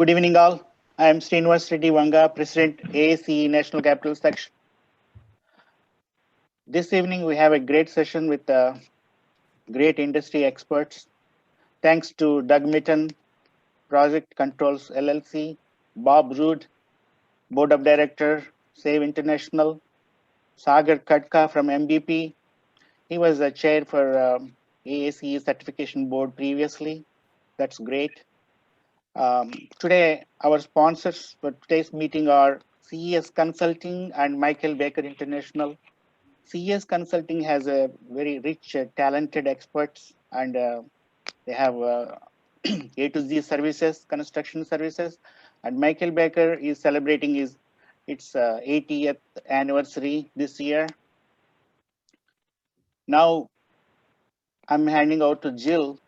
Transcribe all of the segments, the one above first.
Good evening, all. I am Srinivas Reddy Vanga, President, AACE National Capital Section. This evening, we have a great session with great industry experts. Thanks to Doug Mitten, Project Controls LLC, Bob Rood, Board of Director, AACE International, Sagar Khadka from MBP. He was the chair for AACE Certification Board previously. That's great. Today, our sponsors for today's meeting are CES Consulting and Michael Baker International. CES Consulting has a very rich, talented experts, and they have A to Z services, construction services. And Michael Baker is celebrating its 80th anniversary this year. Now, I'm handing out to Jill.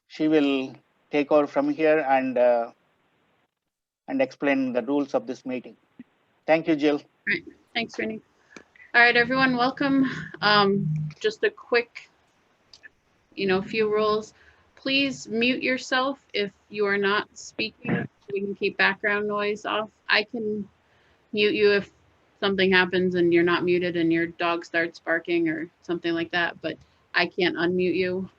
She will take over from here and explain the rules of this meeting. Thank you, Jill. Right. Thanks, Rini. All right, everyone, welcome. Just a quick, few rules. Please mute yourself if you are not speaking. So we can keep background noise off. I can mute you if something happens and you're not muted and your dog starts barking or something like that, but I can't unmute you.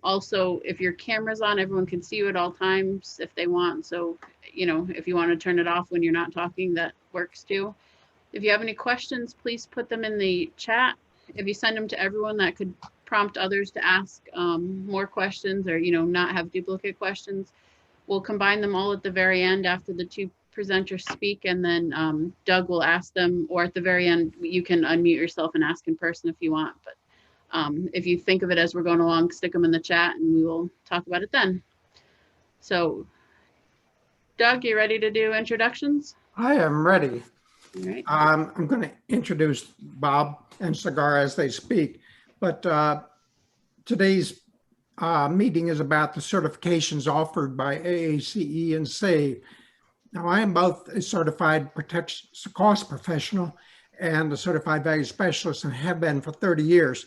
Also, if your camera's on, everyone can see you at all times if they want. So, if you want to turn it off when you're not talking, that works too. If you have any questions, please put them in the chat. If you send them to everyone, that could prompt others to ask more questions or, not have duplicate questions. We'll combine them all at the very end after the two presenters speak, and then Doug will ask them, or at the very end, you can unmute yourself and ask in person if you want. But if you think of it as we're going along, stick them in the chat and we will talk about it then. So, Doug, you ready to do introductions? I am ready. All right. I'm going to introduce Bob and Sagar as they speak, but today's meeting is about the certifications offered by AACE and AACE. Now, I am both a certified cost professional and a certified value specialist and have been for 30 years.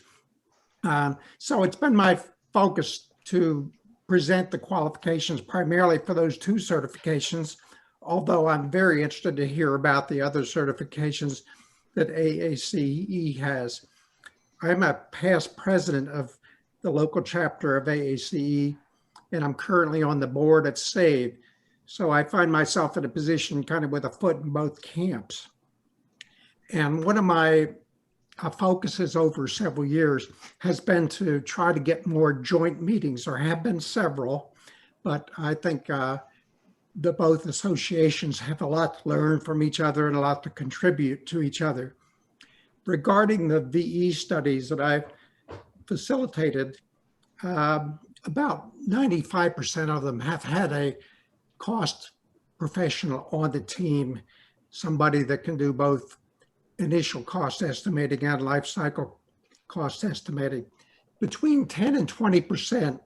So it's been my focus to present the qualifications primarily for those two certifications, although I'm very interested to hear about the other certifications that AACE has. I'm a past president of the local chapter of AACE, and I'm currently on the board at SAVE. So I find myself in a position kind of with a foot in both camps. And one of my focuses over several years has been to try to get more joint meetings. There have been several, but I think the both associations have a lot to learn from each other and a lot to contribute to each other. Regarding the VE studies that I've facilitated, about 95% of them have had a cost professional on the team, somebody that can do both initial cost estimating and life cycle cost estimating. Between 10 and 20%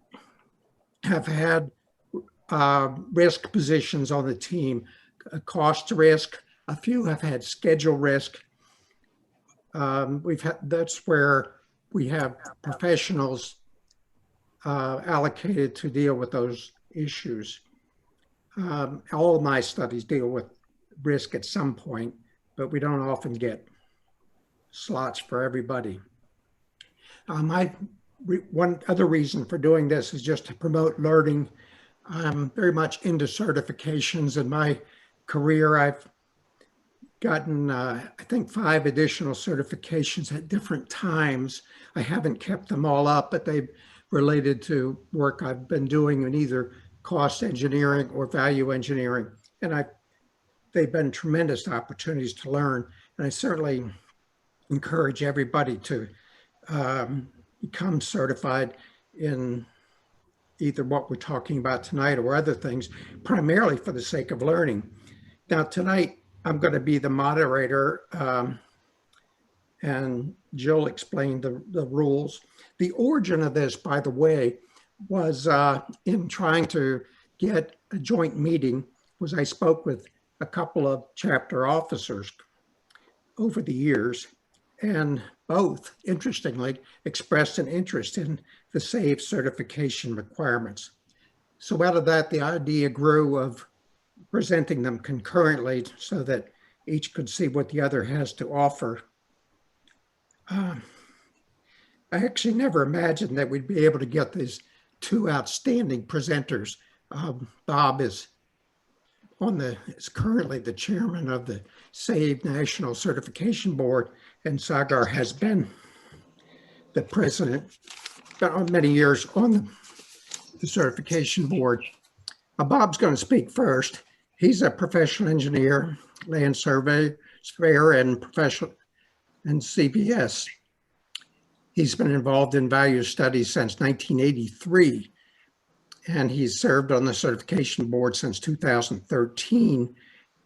have had risk positions on the team, cost risk. A few have had schedule risk. That's where we have professionals allocated to deal with those issues. All of my studies deal with risk at some point, but we don't often get slots for everybody. One other reason for doing this is just to promote learning. I'm very much into certifications. In my career, I've gotten, I think, 5 additional certifications at different times. I haven't kept them all up, but they've related to work I've been doing in either cost engineering or value engineering. And they've been tremendous opportunities to learn. And I certainly encourage everybody to become certified in either what we're talking about tonight or other things, primarily for the sake of learning. Now, tonight, I'm going to be the moderator, and Jill explained the rules. The origin of this, by the way, was in trying to get a joint meeting, was I spoke with a couple of chapter officers over the years, and both, interestingly, expressed an interest in the SAVE certification requirements. So out of that, the idea grew of presenting them concurrently so that each could see what the other has to offer. I actually never imagined that we'd be able to get these two outstanding presenters. Bob is currently the chairman of the AACE National Certification Board, and Sagar has been the president many years on the certification board. Bob's going to speak first. He's a professional engineer, land surveyor, and professional in CBS. He's been involved in value studies since 1983, and he's served on the certification board since 2013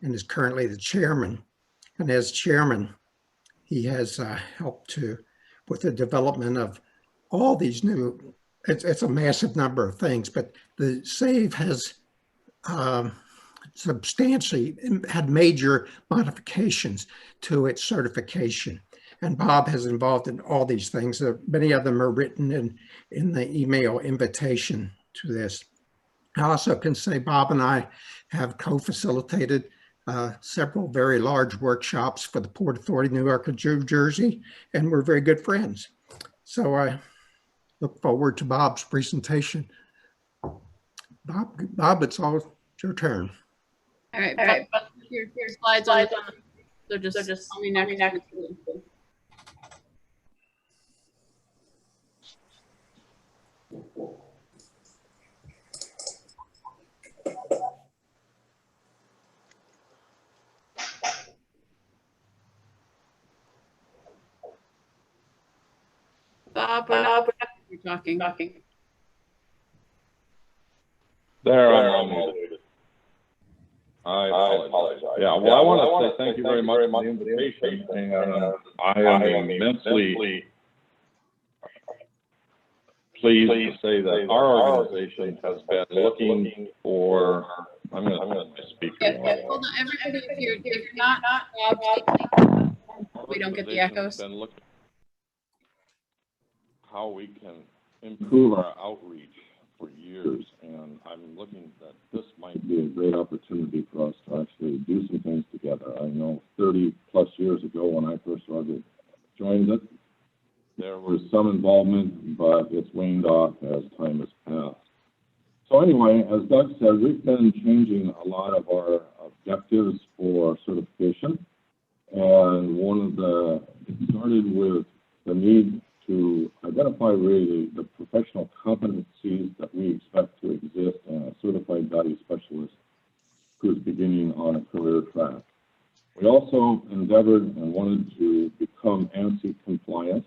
and is currently the chairman. And as chairman, he has helped with the development of all these new, it's a massive number of things, but the SAVE has substantially had major modifications to its certification. And Bob has involved in all these things. Many of them are written in the email invitation to this. I also can say Bob and I have co-facilitated several very large workshops for the Port Authority, Newark, and New Jersey, and we're very good friends. So I look forward to Bob's presentation. Bob, it's all your turn. All right. Your slides on. So just tell me next. Bob, you're talking. There, I'm all muted. I apologize. Yeah, well, I want to say thank you very much for the invitation, and I am immensely pleased to say that our organization has been looking for. I'm going to my speaker. Yeah, hold on, everybody. If you're not Bob, we don't get the echoes. Been looking how we can improve our outreach for years, and I'm looking that this might be a great opportunity for us to actually do some things together. I know 30 plus years ago when I first joined it, there was some involvement, but it's waned off as time has passed. So anyway, as Doug said, we've been changing a lot of our objectives for certification, and it started with the need to identify really the professional competencies that we expect to exist in a certified value specialist who's beginning on a career track. We also endeavored and wanted to become ANSI compliant,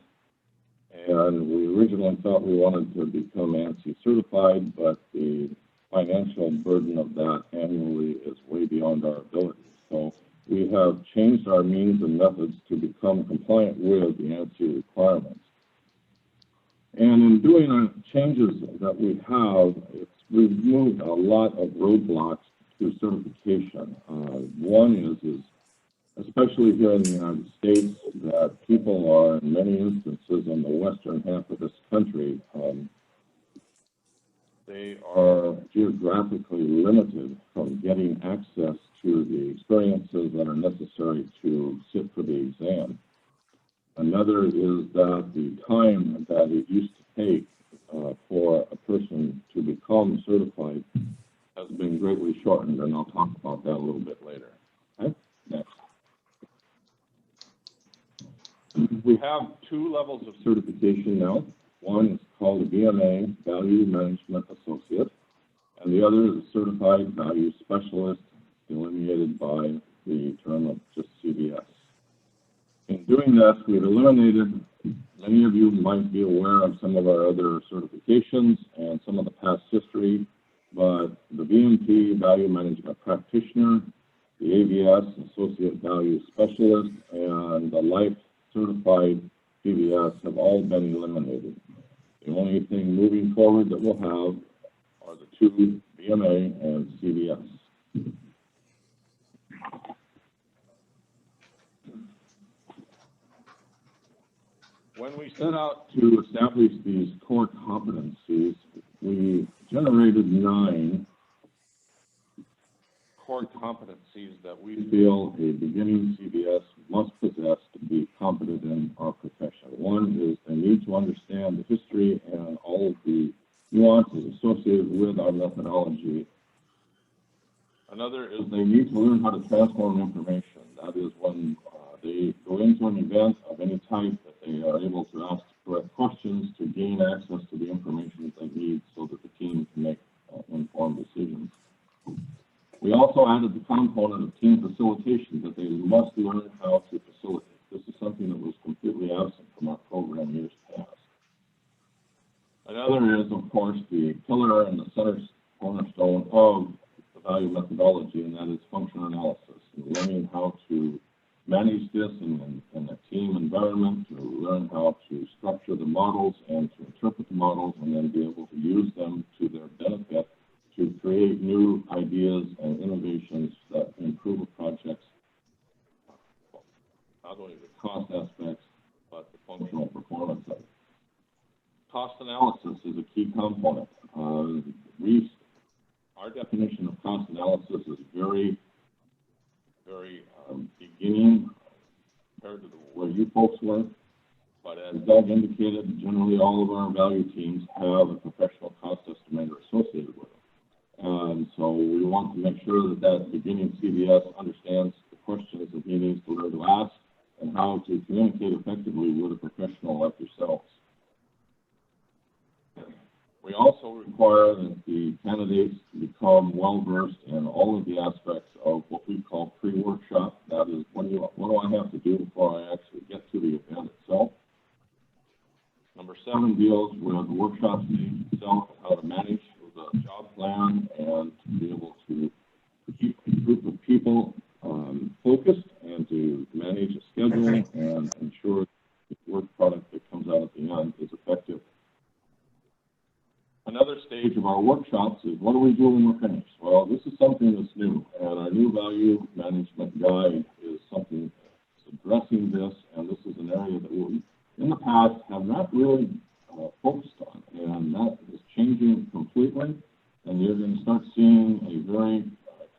and we originally thought we wanted to become ANSI certified, but the financial burden of that annually is way beyond our ability. So we have changed our means and methods to become compliant with the ANSI requirements. And in doing the changes that we have, it's removed a lot of roadblocks to certification. One is especially here in the United States, that people are in many instances in the western half of this country, they are geographically limited from getting access to the experiences that are necessary to sit for the exam. Another is that the time that it used to take for a person to become certified has been greatly shortened, and I'll talk about that a little bit later. Okay? Next. We have two levels of certification now. One is called a VMA, Value Management Associate, and the other is a Certified Value Specialist, delineated by the term of just CVS. In doing that, we've eliminated, many of you might be aware of some of our other certifications and some of the past history, but the VMP, Value Management Practitioner, the AVS, Associate Value Specialist, and the Life Certified CVS have all been eliminated. The only thing moving forward that we'll have are the two, VMA and CVS. When we set out to establish these core competencies, we generated 9 competencies that we feel a beginning CVS must possess to be competent in our profession. One is they need to understand the history and all of the nuances associated with our methodology. Another is they need to learn how to transform information. That is when they go into an event of any type, that they are able to ask correct questions to gain access to the information that they need so that the team can make informed decisions. We also added the component of team facilitation, that they must learn how to facilitate. This is something that was completely absent from our program years past. Another is, of course, the pillar and the cornerstone of the value methodology, and that is functional analysis, and learning how to manage this in a team environment, to learn how to structure the models and to interpret the models, and then be able to use them to their benefit to create new ideas and innovations that improve a project's, not only the cost aspects, but the functional performance of it. Cost analysis is a key component. Our definition of cost analysis is very beginning compared to where you folks were. But as Doug indicated, generally all of our value teams have a professional cost estimator associated with them. And so we want to make sure that that beginning CVS understands the questions that he needs to learn to ask and how to communicate effectively with a professional like yourselves. We also require that the candidates become well-versed in all of the aspects of what we call pre-workshop. That is, what do I have to do before I actually get to the event itself? Number 7 deals with the workshop itself, how to manage the job plan and to be able to keep a group of people focused and to manage a schedule and ensure the work product that comes out at the end is effective. Another stage of our workshops is, what do we do when we're finished? Well, this is something that's new, and our new value management guide is something that's addressing this, and this is an area that we, in the past, have not really focused on, and that is changing completely, and you're going to start seeing a very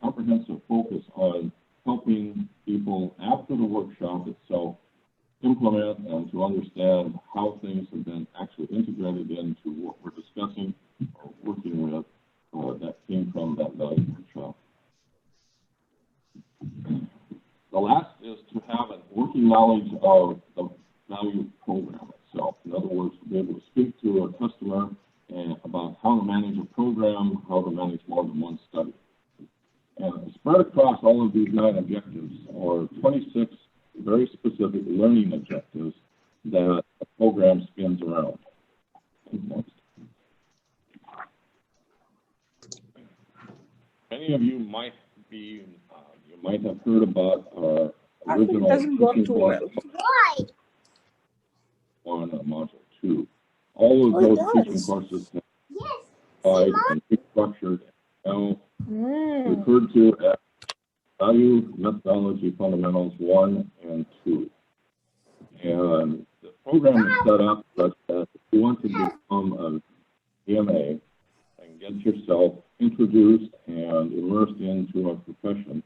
comprehensive focus on helping people after the workshop itself implement and to understand how things have been actually integrated into what we're discussing or working with that came from that value workshop. The last is to have a working knowledge of the value program itself. In other words, to be able to speak to a customer about how to manage a program, how to manage more than one study. And spread across all of these 9 objectives are 26 very specific learning objectives that a program spins around. Next. Many of you might have heard about our original teaching course on module 2. All of those teaching courses have been structured and now referred to as Value Methodology Fundamentals 1 and 2. And the program is set up such that if you want to become an EMA and get yourself introduced and immersed into a profession,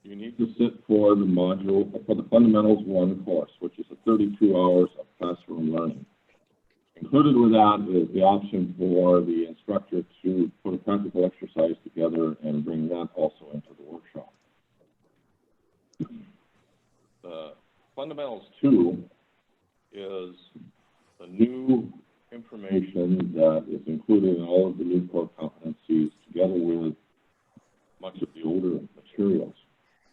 you need to sit for the Fundamentals 1 course, which is a 32 hours of classroom learning. Included with that is the option for the instructor to put a practical exercise together and bring that also into the workshop. The Fundamentals 2 is the new information that is included in all of the new core competencies together with much of the older materials.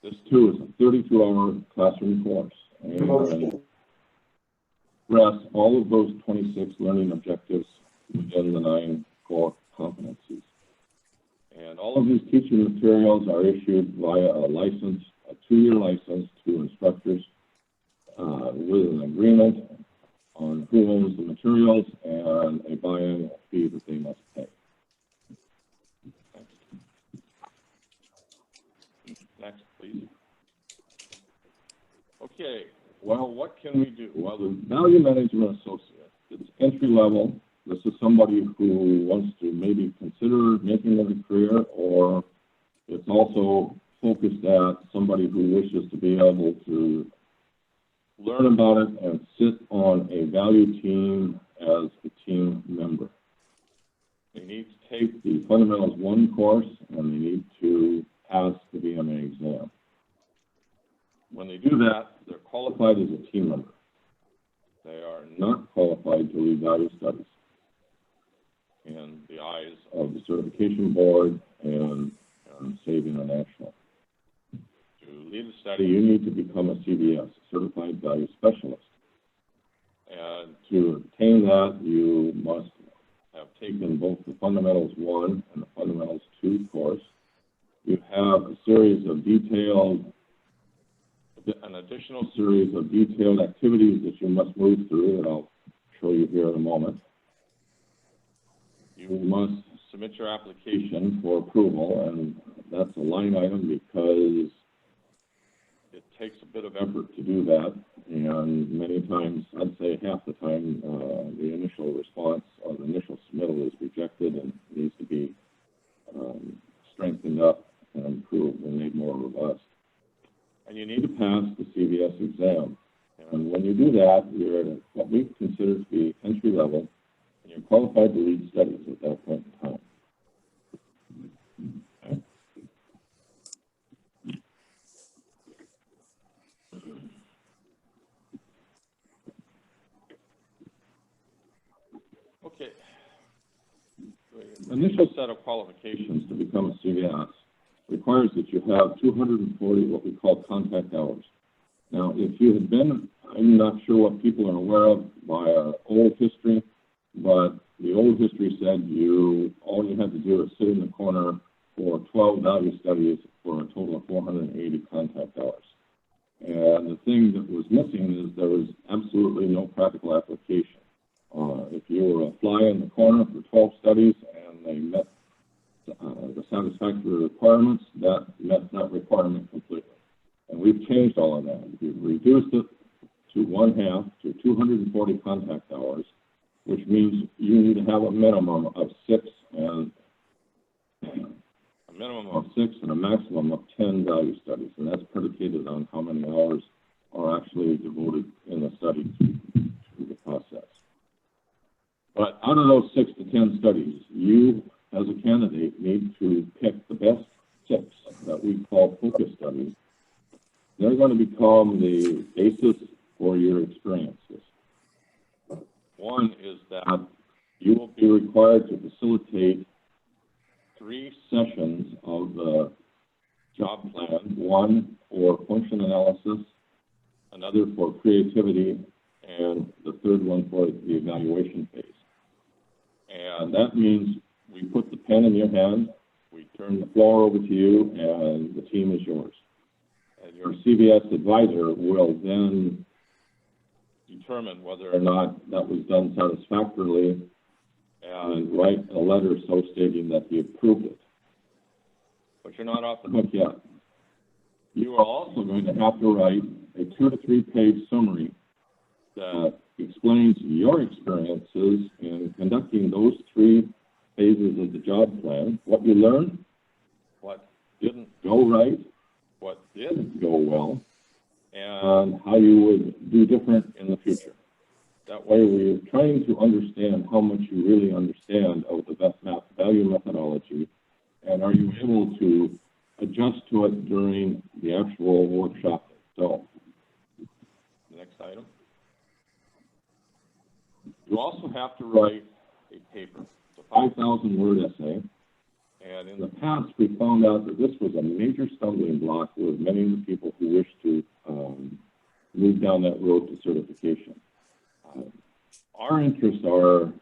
This too is a 32-hour classroom course and address all of those 26 learning objectives within the 9 core competencies. And all of these teaching materials are issued via a license, a 2-year license to instructors with an agreement on who owns the materials and a biannual fee that they must pay. Next, please. Okay, well, what can we do? Well, the Value Management Associate, it's entry level. This is somebody who wants to maybe consider making it a career, or it's also focused at somebody who wishes to be able to learn about it and sit on a value team as a team member. They need to take the Fundamentals 1 course, and they need to pass the VMA exam. When they do that, they're qualified as a team member. They are not qualified to lead value studies in the eyes of the certification board and AACE International. To lead a study, you need to become a CVS, a Certified Value Specialist. And to obtain that, you must have taken both the Fundamentals 1 and the Fundamentals 2 course. You have an additional series of detailed activities that you must move through that I'll show you here in a moment. You must submit your application for approval, and that's a line item because it takes a bit of effort to do that, and many times, I'd say half the time, the initial response or the initial submittal is rejected and needs to be strengthened up and improved and made more robust. And you need to pass the CVS exam. And when you do that, you're at what we consider to be entry level, and you're qualified to lead studies at that point in time. Okay. The initial set of qualifications to become a CVS requires that you have 240 what we call contact hours. Now, if you had been, I'm not sure what people are aware of by our old history, but the old history said all you had to do is sit in the corner for 12 value studies for a total of 480 contact hours. And the thing that was missing is there was absolutely no practical application. If you were a fly in the corner for 12 studies and they met the satisfactory requirements, that met that requirement completely. And we've changed all of that. We've reduced it to 1/2 to 240 contact hours, which means you need to have a minimum of 6 and a maximum of 10 value studies, and that's predicated on how many hours are actually devoted in the study to the process. But out of those 6 to 10 studies, you as a candidate need to pick the best 6 that we call focus studies. They're going to become the basis for your experiences. One is that you will be required to facilitate 3 sessions of the job plan, one for function analysis, another for creativity, and the third one for the evaluation phase. And that means we put the pen in your hand, we turn the floor over to you, and the team is yours. And your CVS advisor will then determine whether or not that was done satisfactorily and write a letter so stating that he approved it. But you're not off the hook yet. You are also going to have to write a 2 to 3 page summary that explains your experiences in conducting those 3 phases of the job plan, what you learned, what didn't go right, what did go well, and how you would do different in the future. That way we're trying to understand how much you really understand of the best value methodology, and are you able to adjust to it during the actual workshop itself. Next item. You also have to write a paper. It's a 5,000-word essay. And in the past, we found out that this was a major stumbling block with many of the people who wish to move down that road to certification. Our interests are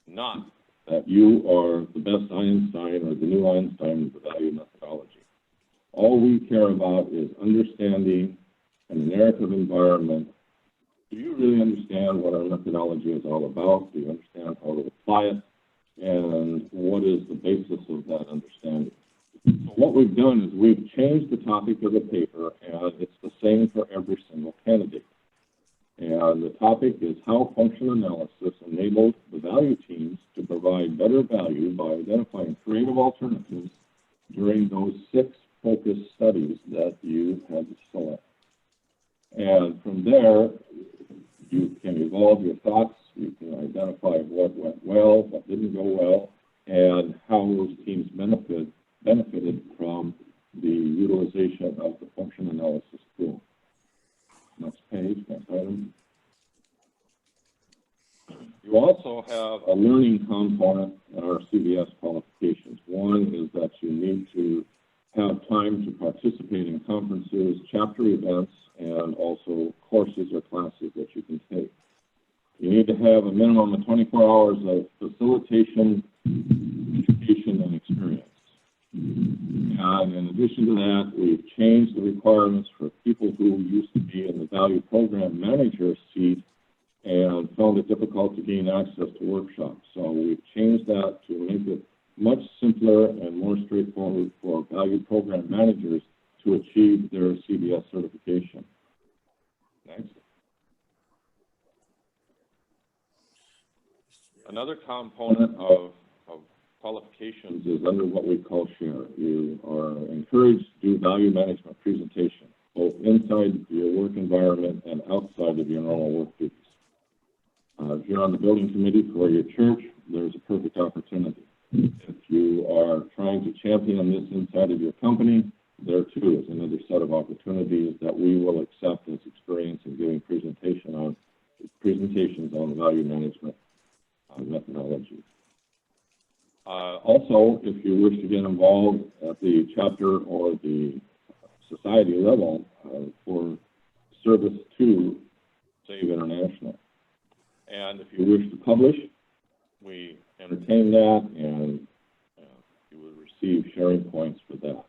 not that you are the best Einstein or the new Einstein of the value methodology. All we care about is understanding in a narrative environment. Do you really understand what our methodology is all about? Do you understand how to apply it? And what is the basis of that understanding? So what we've done is we've changed the topic of the paper, and it's the same for every single candidate. And the topic is how function analysis enabled the value teams to provide better value by identifying creative alternatives during those 6 focused studies that you had to select. And from there, you can evolve your thoughts, you can identify what went well, what didn't go well, and how those teams benefited from the utilization of the function analysis tool. Next page, next item. You also have a learning component in our CBS qualifications. One is that you need to have time to participate in conferences, chapter events, and also courses or classes that you can take. You need to have a minimum of 24 hours of facilitation, education, and experience. And in addition to that, we've changed the requirements for people who used to be in the value program manager seat and found it difficult to gain access to workshops. So we've changed that to make it much simpler and more straightforward for value program managers to achieve their CBS certification. Next. Another component of qualifications is under what we call SHARE. You are encouraged to do value management presentation, both inside your work environment and outside of your normal work duties. If you're on the building committee for your church, there's a perfect opportunity. If you are trying to champion this inside of your company, there too is another set of opportunities that we will accept as experience in giving presentations on value management methodology. Also, if you wish to get involved at the chapter or the society level for service to SAVE International. And if you wish to publish, we entertain that, and you will receive sharing points for that.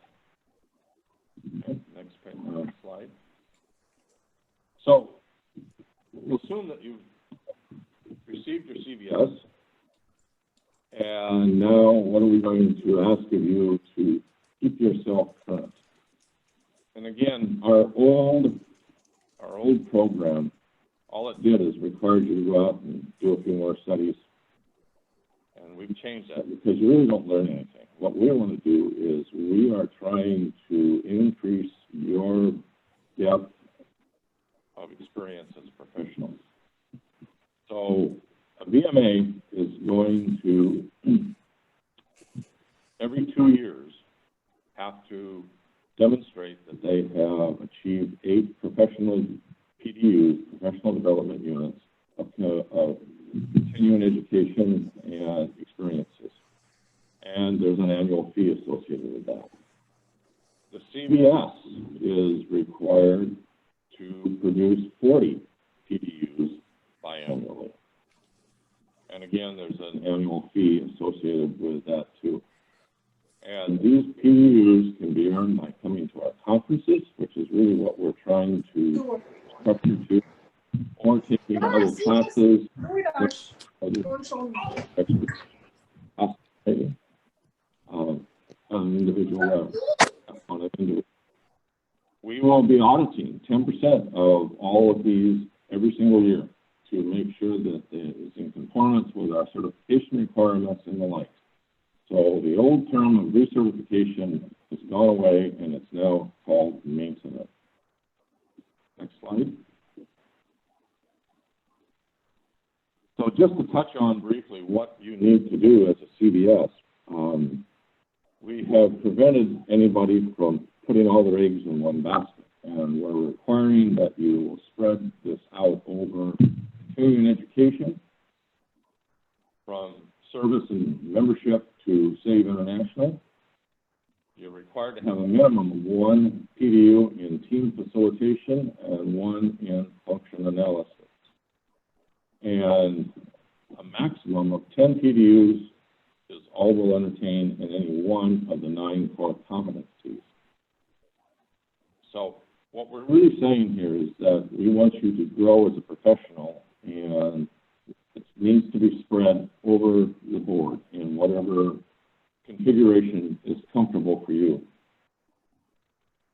Okay, next slide. So we'll assume that you've received your CBS, and now what are we going to ask of you to keep yourself current? And again, our old program, all it did is required you to go out and do a few more studies. And we've changed that because you really don't learn anything. What we want to do is we are trying to increase your depth of experience as a professional. So a BMA is going to, every 2 years, have to demonstrate that they have achieved 8 professional PDUs, professional development units, of continuing education and experiences. And there's an annual fee associated with that. The CBS is required to produce 40 PDUs biannually. And again, there's an annual fee associated with that too. And these PDUs can be earned by coming to our conferences, which is really what we're trying to structure to, or taking other classes, on an individual level. We will be auditing 10% of all of these every single year to make sure that it is in conformance with our certification requirements and the like. So the old term of recertification has gone away, and it's now called maintenance. Next slide. So just to touch on briefly what you need to do as a CBS, we have prevented anybody from putting all their eggs in one basket, and we're requiring that you will spread this out over continuing education, from service and membership to SAVE International. You're required to have a minimum of 1 PDU in team facilitation and 1 in function analysis, and a maximum of 10 PDUs is all we'll entertain in any one of the 9 core competencies. So what we're really saying here is that we want you to grow as a professional, and it needs to be spread over the board in whatever configuration is comfortable for you.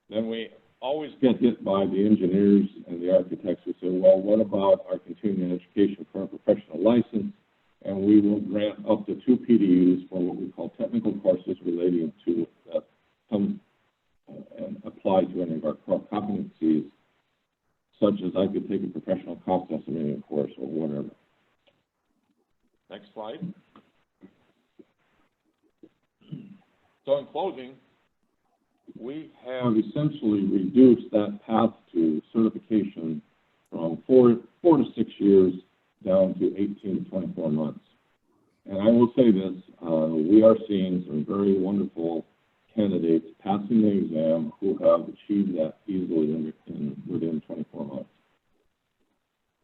Then we always get hit by the engineers and the architects who say, well, what about our continuing education for a professional license? And we will grant up to 2 PDUs for what we call technical courses relating to that come So in closing, we have essentially reduced that path to certification from 4 to 6 years down to 18 to 24 months. And I will say this, we are seeing some very wonderful candidates passing the exam who have achieved that easily within 24 months.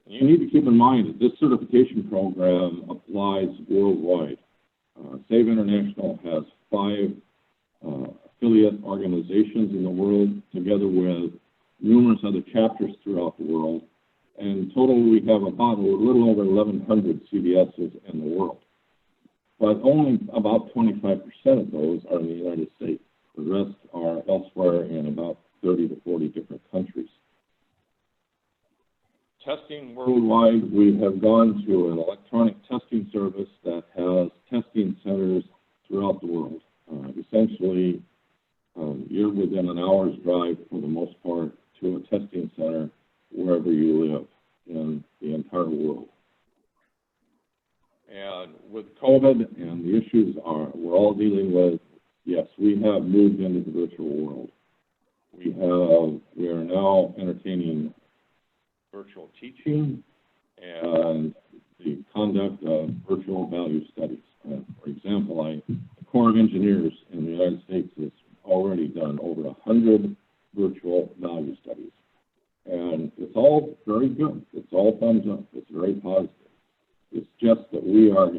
And you need to keep in mind that this certification program applies worldwide. AACE International has 5 affiliate organizations in the world, together with numerous other chapters throughout the world. And in total, we have about a little over 1,100 CBSs in the world. But only about 25% of those are in the United States. The rest are elsewhere in about 30 to 40 different countries. Testing worldwide, we have gone to an electronic testing service that has testing centers throughout the world. Essentially, you're within an hour's drive for the most part to a testing center wherever you live in the entire world. And with COVID and the issues we're all dealing with, yes, we have moved into the virtual world. We are now entertaining virtual teaching and the conduct of virtual value studies. For example, the Corps of Engineers in the United States has already done over 100 virtual value studies. And it's all very good. It's all thumbs up. It's very positive. It's just that we are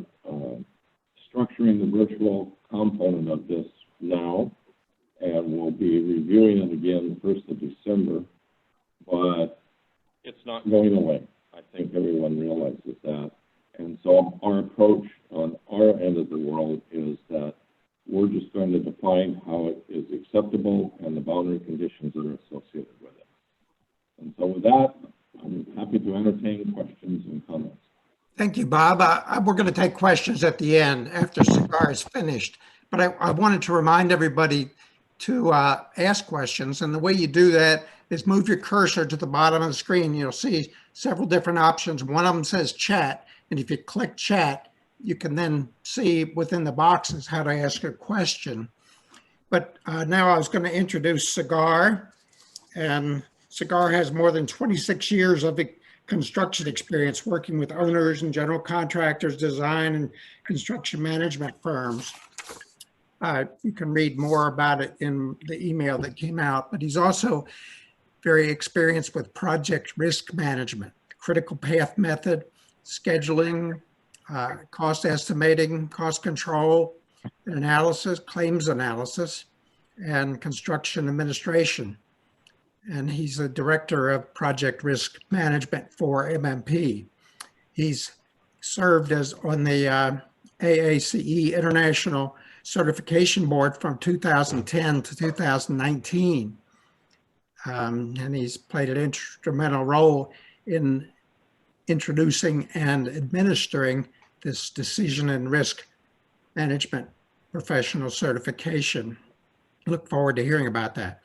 structuring the virtual component of this now, and we'll be reviewing it again the 1st of December, but it's not going away. I think everyone realizes that. And so our approach on our end of the world is that we're just going to define how it is acceptable and the boundary conditions that are associated with it. And so with that, I'm happy to entertain questions and comments. Thank you, Bob. We're going to take questions at the end after Sagar is finished, but I wanted to remind everybody to ask questions. And the way you do that is move your cursor to the bottom of the screen. You'll see several different options. One of them says chat. And if you click chat, you can then see within the boxes how to ask a question. But now I was going to introduce Sagar. And Sagar has more than 26 years of construction experience working with owners and general contractors, design and construction management firms. You can read more about it in the email that came out, but he's also very experienced with project risk management, critical path method, scheduling, cost estimating, cost control, and analysis, claims analysis, and construction administration. And he's the director of project risk management for MMP. He's served as on the AACE International Certification Board from 2010 to 2019. And he's played an instrumental role in introducing and administering this decision and risk management professional certification. Look forward to hearing about that.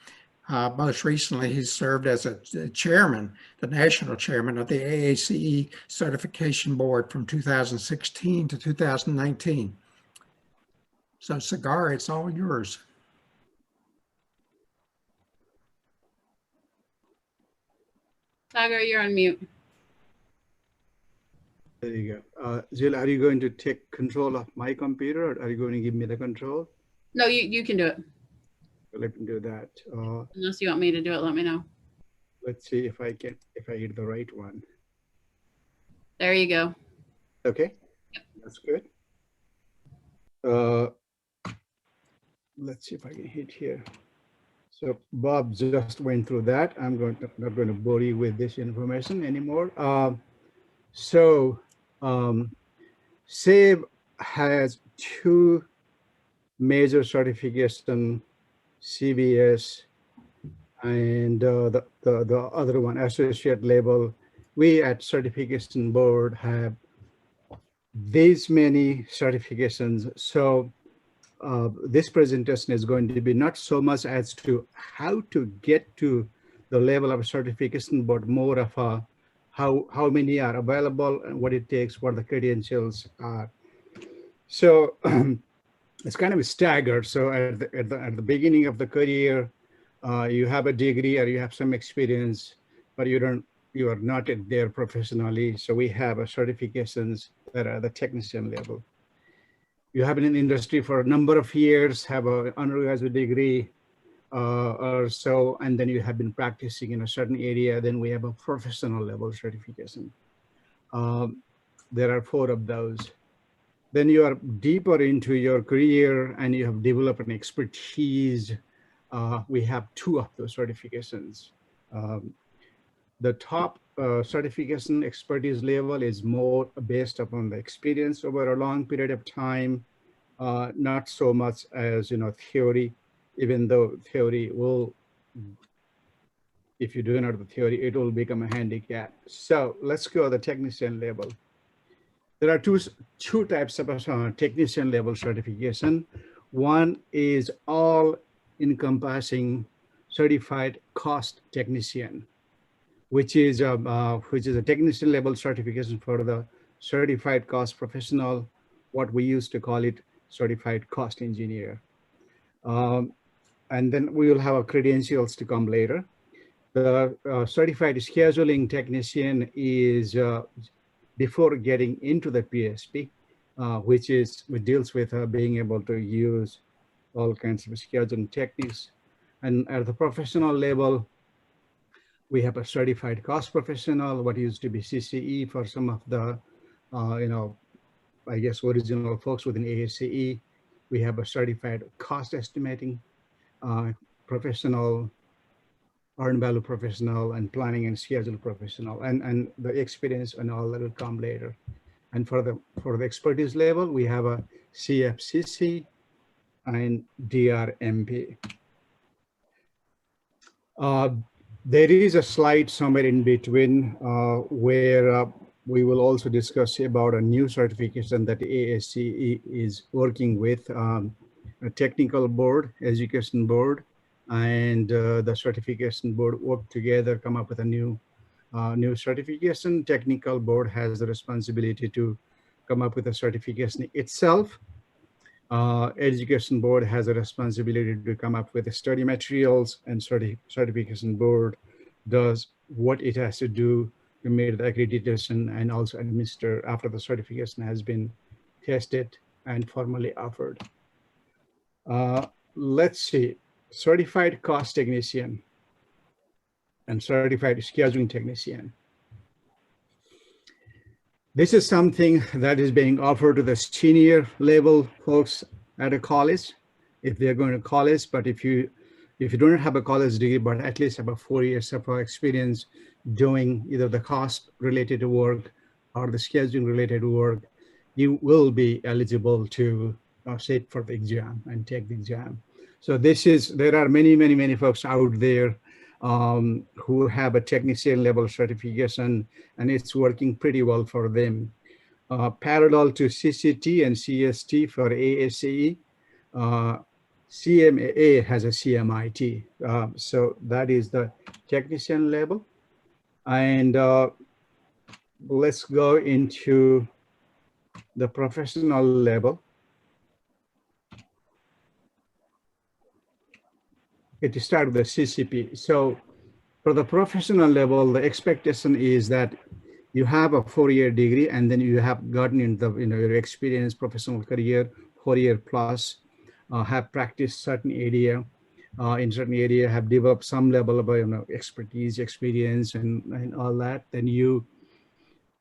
Most recently, he's served as a chairman, the national chairman of the AACE Certification Board from 2016 to 2019. So, Sagar, it's all yours. Sagar, you're on mute. There you go. Jill, are you going to take control of my computer, or are you going to give me the control? No, you can do it. Let me do that. Unless you want me to do it, let me know. Let's see if I hit the right one. There you go. Okay, that's good. Let's see if I can hit here. So Bob just went through that. I'm not going to bore you with this information anymore. SAVE has 2 major certifications, CBS and the other one, associate level. We at Certification Board have these many certifications. So this presentation is going to be not so much as to how to get to the level of certification, but more of a how many are available and what it takes, what the credentials are. So it's kind of staggered. So at the beginning of the career, you have a degree or you have some experience, but you are not there professionally. So we have certifications that are the technician level. You have been in the industry for a number of years, have an undergraduate degree or so, and then you have been practicing in a certain area. Then we have a professional level certification. There are 4 of those. Then you are deeper into your career and you have developed an expertise. We have 2 of those certifications. The top certification expertise level is more based upon the experience over a long period of time, not so much as theory, even though theory will, if you do not have the theory, it will become a handicap. So let's go to the technician level. There are two types of technician level certification. One is all encompassing certified cost technician, which is a technician level certification for the certified cost professional, what we used to call it certified cost engineer. And then we will have our credentials to come later. The certified scheduling technician is before getting into the PSP, which deals with being able to use all kinds of scheduling techniques. And at the professional level, we have a certified cost professional, what used to be CCE for some of the, I guess, original folks within AACE. We have a certified cost estimating professional, earned value professional, and planning and schedule professional, and the experience and all that will come later. And for the expertise level, we have a CFCC and DRMP. There is a slide somewhere in between where we will also discuss about a new certification that AACE is working with, a technical board, education board, and the certification board work together, come up with a new certification. Technical board has the responsibility to come up with a certification itself. Education board has a responsibility to come up with the study materials, and certification board does what it has to do to make the accreditation and also administer after the certification has been tested and formally offered. Let's see, certified cost technician and certified scheduling technician. This is something that is being offered to the senior level folks at a college, if they're going to college. But if you don't have a college degree, but at least have a 4 years of experience doing either the cost related work or the scheduling related work, you will be eligible to sit for the exam and take the exam. So there are many folks out there who have a technician level certification, and it's working pretty well for them. Parallel to CCT and CST for AACE, CMAA has a CMIT. So that is the technician level. And let's go into the professional level. It starts with the CCP. So for the professional level, the expectation is that you have a 4-year degree, and then you have gotten into your experience, professional career, 4-year plus, have practiced certain area, in certain area, have developed some level of expertise, experience, and all that. Then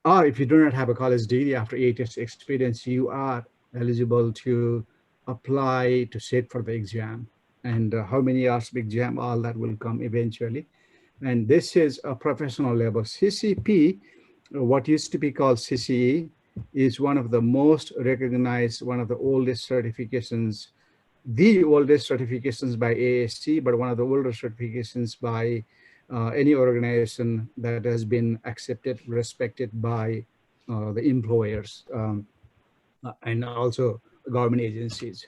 or if you do not have a college degree, after 8 years experience, you are eligible to apply to sit for the exam. And how many hours of exam, all that will come eventually. And this is a professional level. CCP, what used to be called CCE, is one of the most recognized, one of the oldest certifications, the oldest certifications by AACE, but one of the older certifications by any organization that has been accepted, respected by the employers and also government agencies.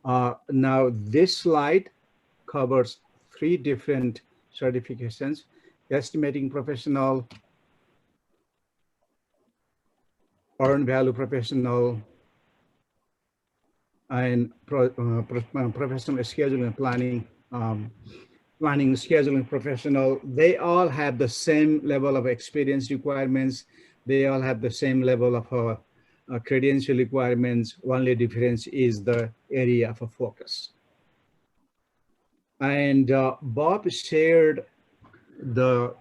Now this slide covers 3 different certifications: estimating professional, earned value professional, and professional scheduling and planning, planning, scheduling professional, they all have the same level of experience requirements. They all have the same level of credential requirements. Only difference is the area of focus. And Bob shared the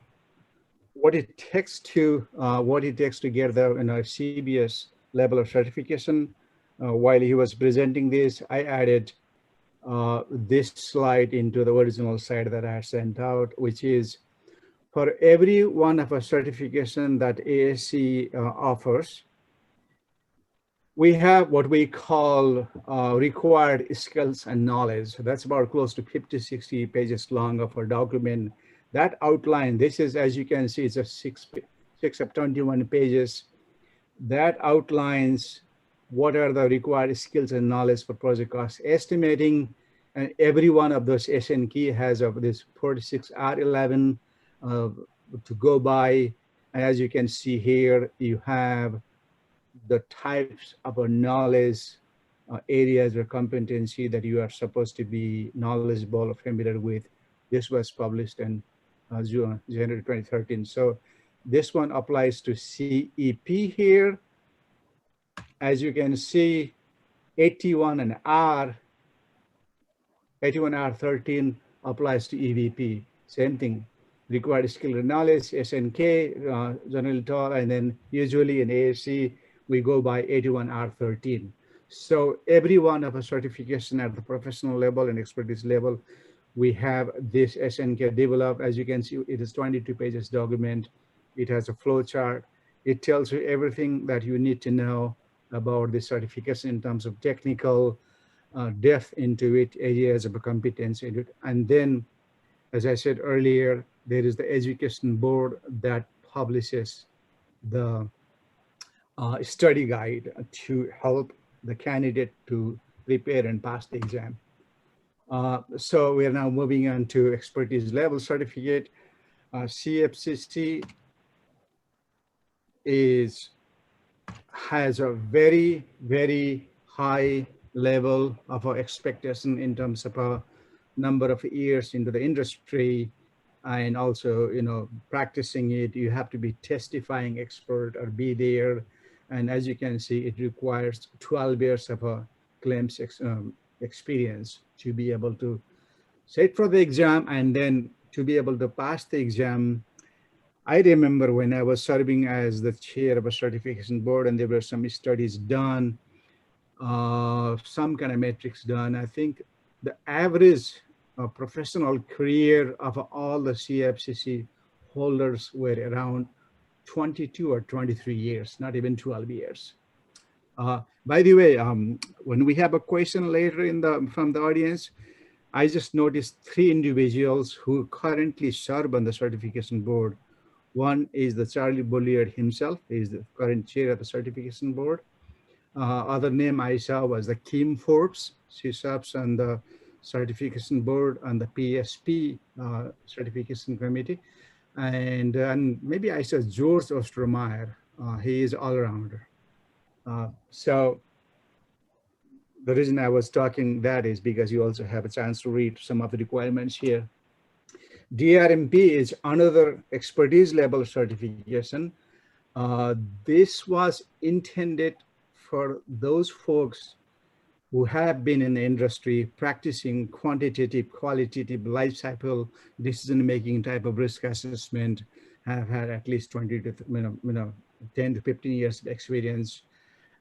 what it takes to get the CBS level of certification. While he was presenting this, I added this slide into the original slide that I sent out, which is for every one of a certification that AACE offers, we have what we call required skills and knowledge. That's about close to 50, 60 pages long of a document that outline. This is, as you can see, it's a six of 21 pages that outlines what are the required skills and knowledge for project cost estimating. And every one of those SNK has of this 46R11 to go by. And as you can see here, you have the types of a knowledge areas or competency that you are supposed to be knowledgeable or familiar with. This was published in January 2013. So this one applies to CEP here. As you can see, 81 and R13 applies to EVP. Same thing, required skill and knowledge, SNK, general tool, and then usually in AAC, we go by 81R13. So every one of a certification at the professional level and expertise level, we have this SNK developed. As you can see, it is 22 pages document. It has a flow chart. It tells you everything that you need to know about the certification in terms of technical depth into it, areas of competence in it. And then, as I said earlier, there is the education board that publishes the study guide to help the candidate to prepare and pass the exam. So we are now moving on to expertise level certificate. CFCC has a very, very high level of expectation in terms of a number of years into the industry, and also, practicing it. You have to be testifying expert or be there. And as you can see, it requires 12 years of a claims experience to be able to sit for the exam and then to be able to pass the exam. I remember when I was serving as the chair of a certification board, and there were some studies done, some kind of metrics done. I think the average professional career of all the CFCC holders were around 22 or 23 years, not even 12 years. By the way, when we have a question later from the audience, I just noticed 3 individuals who currently serve on the certification board. One is the Charlie Bolliard himself. He is the current chair of the certification board. Other name I saw was the Kim Forbes. She serves on the certification board on the PSP certification committee. And maybe I saw George Ostermeyer. He is all-rounder. So the reason I was talking that is because you also have a chance to read some of the requirements here. DRMP is another expertise level certification. This was intended for those folks who have been in the industry practicing quantitative, qualitative life cycle decision-making type of risk assessment, have had at least 20 to 10 to 15 years of experience.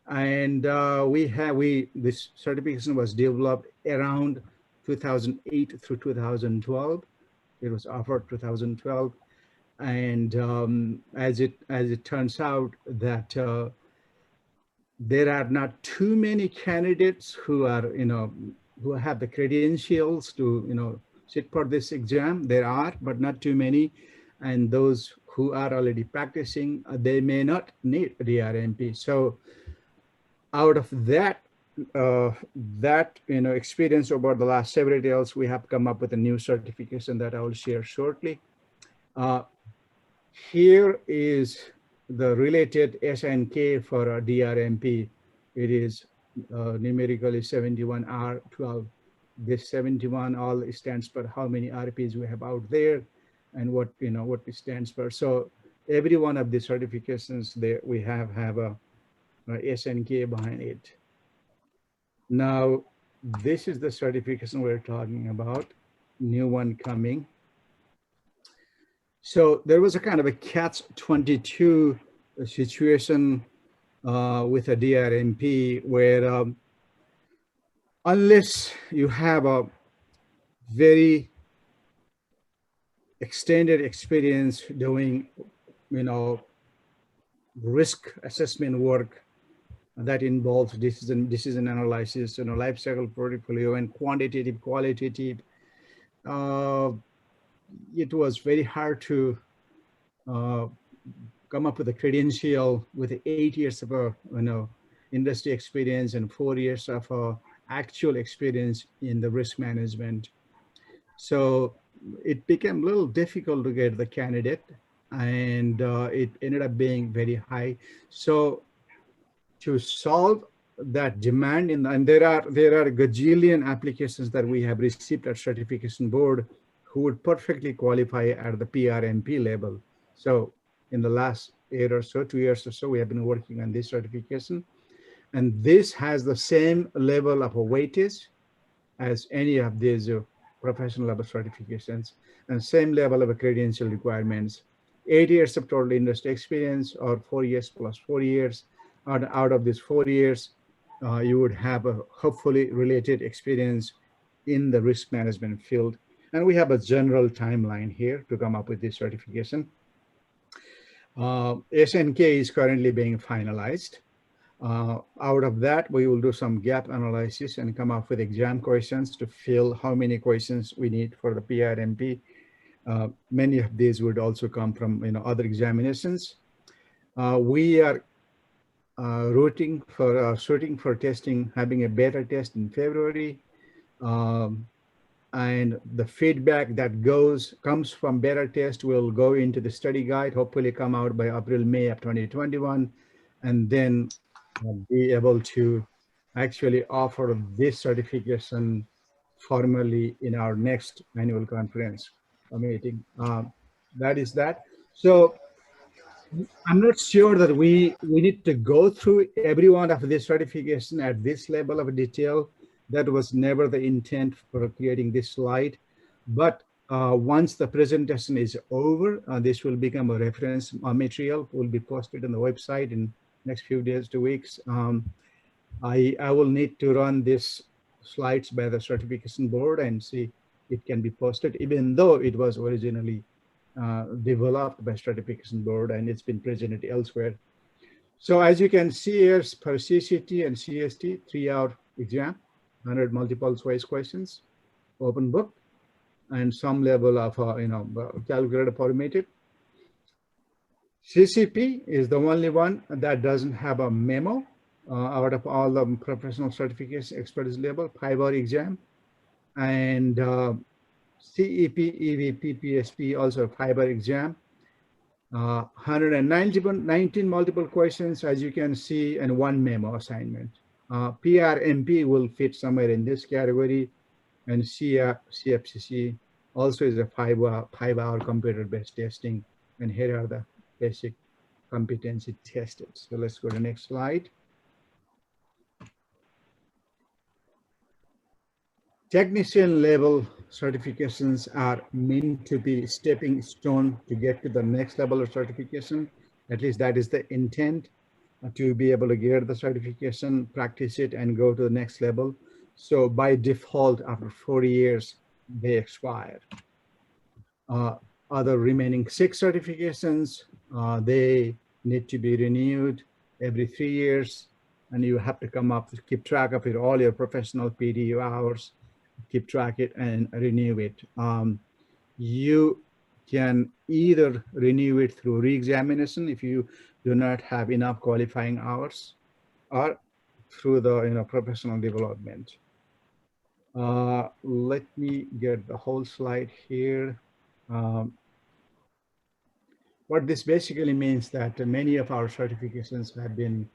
And this certification was developed around 2008 through 2012. It was offered 2012, and as it turns out that there are not too many candidates who are who have the credentials to sit for this exam. There are, but not too many, and those who are already practicing, they may not need DRMP. So out of that experience over the last several years, we have come up with a new certification that I will share shortly. Here is the related SNK for DRMP. It is numerically 71R12. This 71 all stands for how many RPs we have out there and what, what it stands for. So every one of the certifications there we have a SNK behind it. Now, this is the certification we're talking about, new one coming. So there was a kind of a catch-22 situation with a DRMP where unless you have a very extended experience doing, risk assessment work that involves decision analysis, life cycle portfolio, and quantitative, qualitative, it was very hard to come up with a credential with 8 years of industry experience and 4 years of actual experience in the risk management. So it became a little difficult to get the candidate, and it ended up being very high. So to solve that demand, and there are a gajillion applications that we have received at certification board who would perfectly qualify at the PRMP level. So in the last 8 or so, 2 years or so, we have been working on this certification, and this has the same level of a weightage as any of these professional level certifications, and same level of credential requirements. 8 years of total industry experience, or 4 years plus 4 years. Out of these 4 years, you would have a hopefully related experience in the risk management field. And we have a general timeline here to come up with this certification. SNK is currently being finalized. Out of that, we will do some gap analysis and come up with exam questions to fill how many questions we need for the PRMP. Many of these would also come from other examinations. We are shooting for testing, having a beta test in February. And the feedback that comes from beta test will go into the study guide, hopefully come out by April, May of 2021, and then be able to actually offer this certification formally in our next annual conference meeting. That is that. So I'm not sure that we need to go through every one of this certification at this level of detail. That was never the intent for creating this slide. But once the presentation is over, this will become a reference material, will be posted on the website in next few days to weeks. I will need to run these slides by the certification board and see it can be posted, even though it was originally developed by certification board and it's been presented elsewhere. So as you can see here, per CCT and CST, 3-hour exam, 100 multiple choice questions, open book, and some level of calculator formatted. CCP is the only one that doesn't have a memo out of all the professional certification expertise level, 5-hour exam. And CEP, EVP, PSP, also a 5-hour exam. 119 multiple questions, as you can see, and 1 memo assignment. PRMP will fit somewhere in this category, and CFCC also is a 5-hour computer-based testing, and here are the basic competency tested. So let's go to the next slide. Technician level certifications are meant to be stepping stone to get to the next level of certification. At least that is the intent, to be able to get the certification, practice it, and go to the next level. So by default, after 40 years, they expire. Other remaining 6 certifications, they need to be renewed every 3 years, and you have to come up, keep track of it, all your professional PDU hours, keep track it and renew it. You can either renew it through re-examination if you do not have enough qualifying hours, or through the professional development. Let me get the whole slide here. What this basically means that many of our certifications have been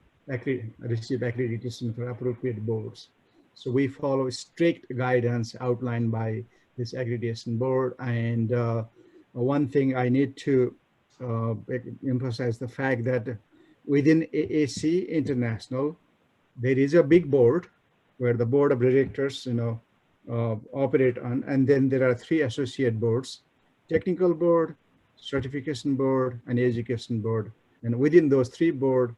receive accreditation for appropriate boards. So we follow strict guidance outlined by this accreditation board. And one thing I need to emphasize the fact that within AACE International, there is a big board where the board of directors, operate on, and then there are 3 associate boards: technical board, certification board, and education board. And within those 3 boards,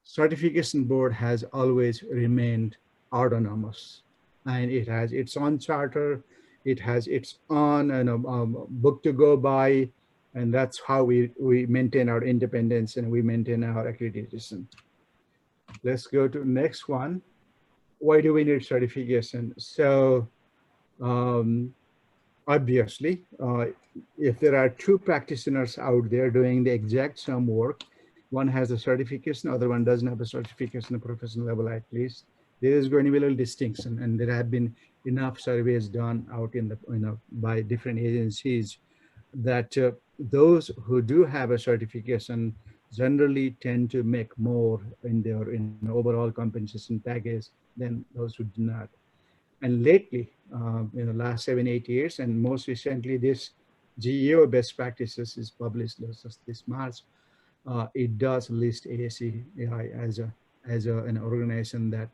certification board has always remained autonomous, and it has its own charter, it has its own book to go by, and that's how we maintain our independence and we maintain our accreditation. Let's go to the next one. Why do we need certification? So obviously, if there are 2 practitioners out there doing the exact same work, one has a certification, other one doesn't have a certification at professional level at least, there is going to be a little distinction. And there have been enough surveys done out in the, by different agencies that those who do have a certification generally tend to make more in their overall compensation package than those who do not. And lately, in the last 7-8 years, and most recently, this GEO best practices is published just this March. It does list AACEI as an organization that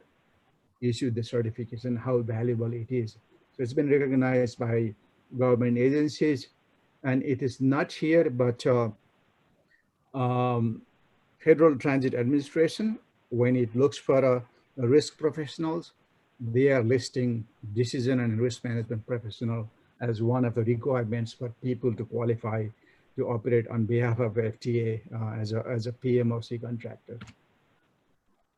issued the certification, how valuable it is. So it's been recognized by government agencies, and it is not here, but Federal Transit Administration, when it looks for risk professionals, they are listing decision and risk management professional as one of the requirements for people to qualify to operate on behalf of FTA as a PMOC contractor.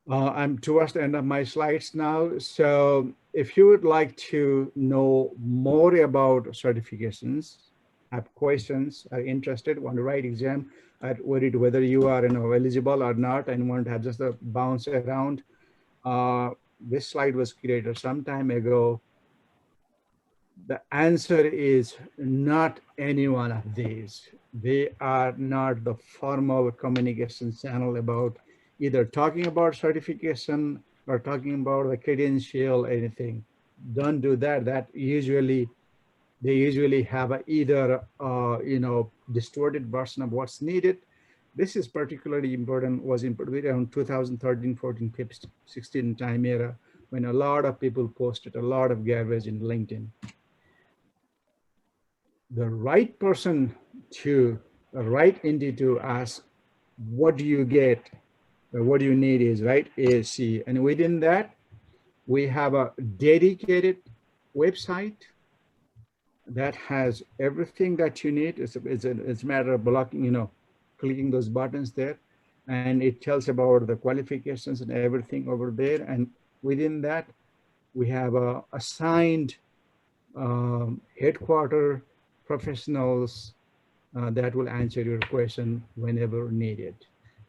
I'm towards the end of my slides now. So if you would like to know more about certifications, have questions, are interested, want to write exam, are worried whether you are eligible or not and want to have just a bounce around, this slide was created some time ago. The answer is not any one of these. They are not the formal communication channel about either talking about certification or talking about the credential, anything. Don't do that. That usually, they usually have either distorted version of what's needed. This is particularly important, was important around 2013, 14, 15, 16 time era, when a lot of people posted a lot of garbage in LinkedIn. The right person to, the right entity to ask, what do you get, or what do you need is, right, AACE. And within that, we have a dedicated website that has everything that you need. It's a matter of blocking, clicking those buttons there, and it tells about the qualifications and everything over there. And within that, we have assigned headquarter professionals that will answer your question whenever needed.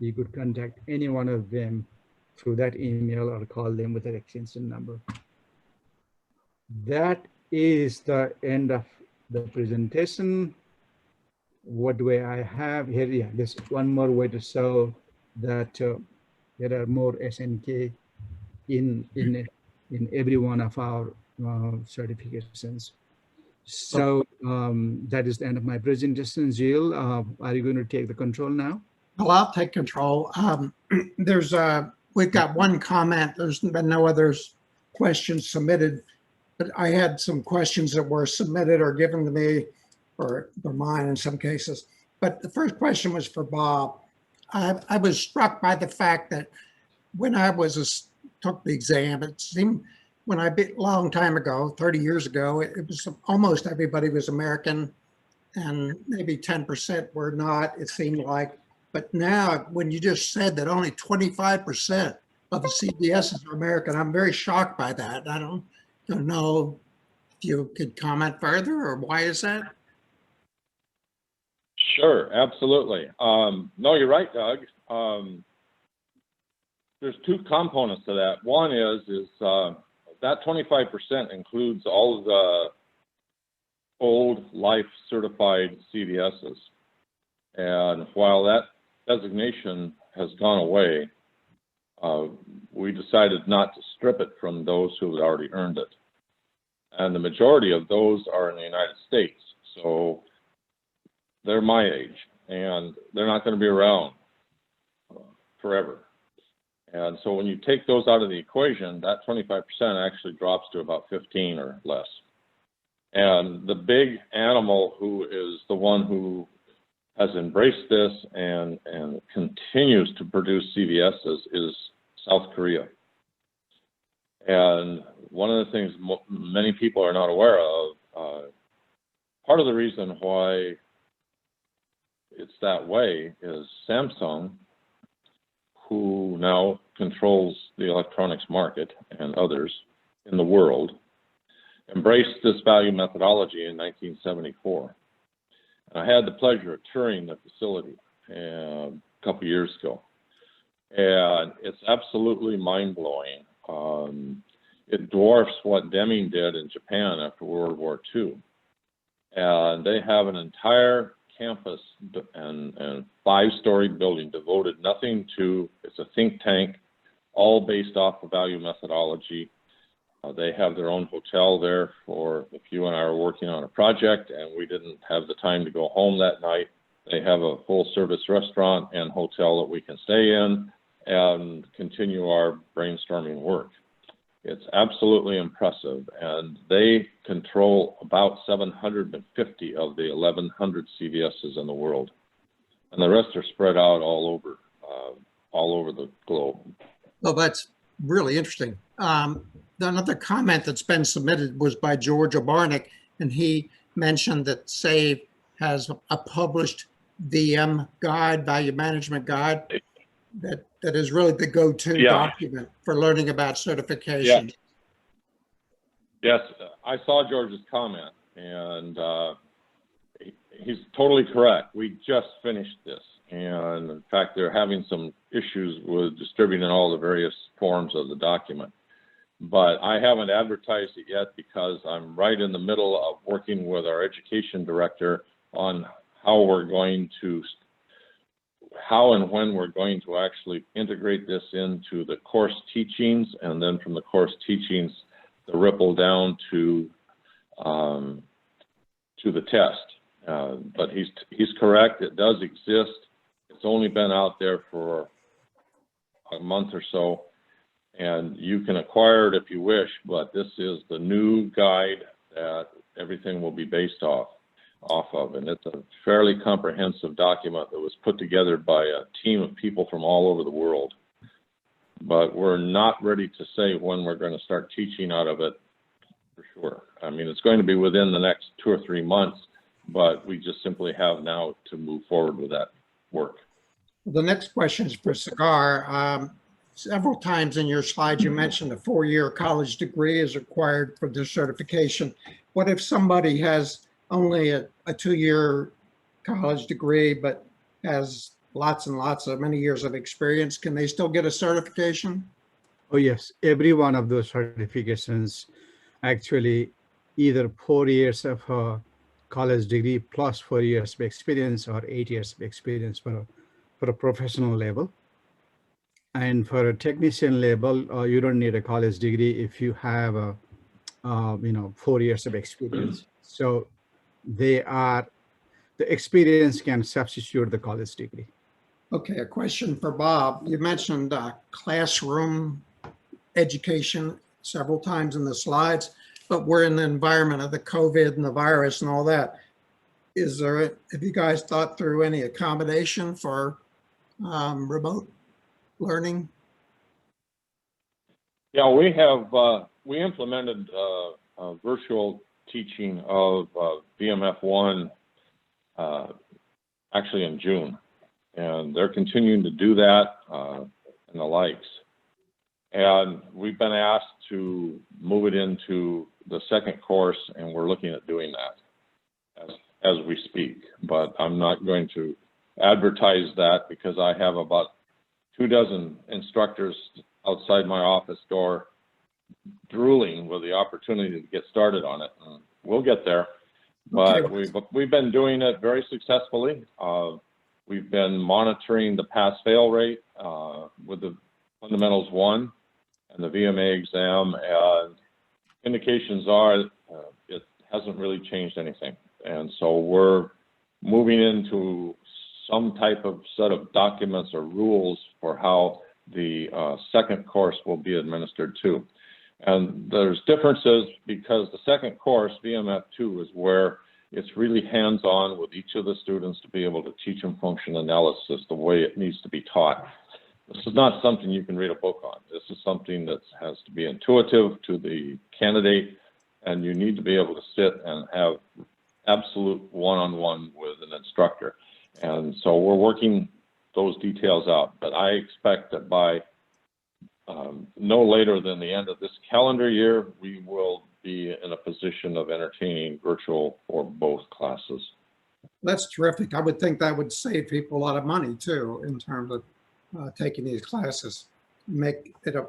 You could contact any one of them through that email or call them with an extension number. That is the end of the presentation. What do I have here? Yeah, there's one more way to show that there are more SNK in every one of our certifications. So that is the end of my presentation. Jill, are you going to take the control now? Well, I'll take control. We've got one comment. There's been no other questions submitted, but I had some questions that were submitted or given to me, or mine in some cases. But the first question was for Bob. I was struck by the fact that when I took the exam, it seemed long time ago, 30 years ago, it was almost everybody was American and maybe 10% were not, it seemed like. But now, when you just said that only 25% of the CBSs are American, I'm very shocked by that. I don't know if you could comment further, or why is that? Sure, absolutely. No, you're right, Doug. There's 2 components to that. One is that 25% includes all of the old life certified CVSs. And while that designation has gone away, we decided not to strip it from those who had already earned it. And the majority of those are in the United States. So they're my age, and they're not going to be around forever. And so when you take those out of the equation, that 25% actually drops to about 15 or less. And the big animal who is the one who has embraced this and continues to produce CVSs is South Korea. And one of the things many people are not aware of, part of the reason why it's that way is Samsung, who now controls the electronics market and others in the world, embraced this value methodology in 1974. And I had the pleasure of touring the facility a couple years ago. And it's absolutely mind-blowing. It dwarfs what Deming did in Japan after World War II. And they have an entire campus and 5-story building devoted nothing to, it's a think tank, all based off the value methodology. They have their own hotel there for if you and I are working on a project and we didn't have the time to go home that night. They have a full service restaurant and hotel that we can stay in and continue our brainstorming work. It's absolutely impressive, and they control about 750 of the 1,100 CVSs in the world, and the rest are spread out all over the globe. Well, that's really interesting. Another comment that's been submitted was by George Obarnik, and he mentioned that SAVE has a published VM guide, value management guide, that is really the go-to document for learning about certification. Yes, I saw George's comment, and he's totally correct. We just finished this, and in fact, they're having some issues with distributing all the various forms of the document. But I haven't advertised it yet because I'm right in the middle of working with our education director on how and when we're going to actually integrate this into the course teachings, and then from the course teachings, the ripple down to the test. But he's correct. It does exist. It's only been out there for a month or so, and you can acquire it if you wish. But this is the new guide that everything will be based off of, and it's a fairly comprehensive document that was put together by a team of people from all over the world. But we're not ready to say when we're going to start teaching out of it for sure. I mean, it's going to be within the next 2 or 3 months, but we just simply have now to move forward with that work. The next question is for Sagar. Several times in your slides, you mentioned a 4-year college degree is required for this certification. What if somebody has only a 2-year college degree, but has lots and lots of many years of experience? Can they still get a certification? Oh, yes. Every one of those certifications actually either 4 years of a college degree plus 4 years of experience or 8 years of experience for a professional level. And for a technician level, you don't need a college degree if you have 4 years of experience. So the experience can substitute the college degree. Okay, a question for Bob. You mentioned classroom education several times in the slides, but we're in the environment of the COVID and the virus and all that. Have you guys thought through any accommodation for remote learning? Yeah, we implemented virtual teaching of VMF1 actually in June, and they're continuing to do that and the likes. And we've been asked to move it into the second course, and we're looking at doing that as we speak. But I'm not going to advertise that because I have about 24 instructors outside my office door drooling with the opportunity to get started on it. We'll get there, but Okay. we've been doing it very successfully. We've been monitoring the pass-fail rate with the Fundamentals 1 and the VMA exam, and indications are it hasn't really changed anything. And so we're moving into some type of set of documents or rules for how the second course will be administered too. And there's differences because the second course, VMF2, is where it's really hands-on with each of the students to be able to teach them function analysis the way it needs to be taught. This is not something you can read a book on. This is something that has to be intuitive to the candidate, and you need to be able to sit and have absolute one-on-one with an instructor. And so we're working those details out, but I expect that by no later than the end of this calendar year, we will be in a position of entertaining virtual for both classes. That's terrific. I would think that would save people a lot of money too, in terms of taking these classes, make the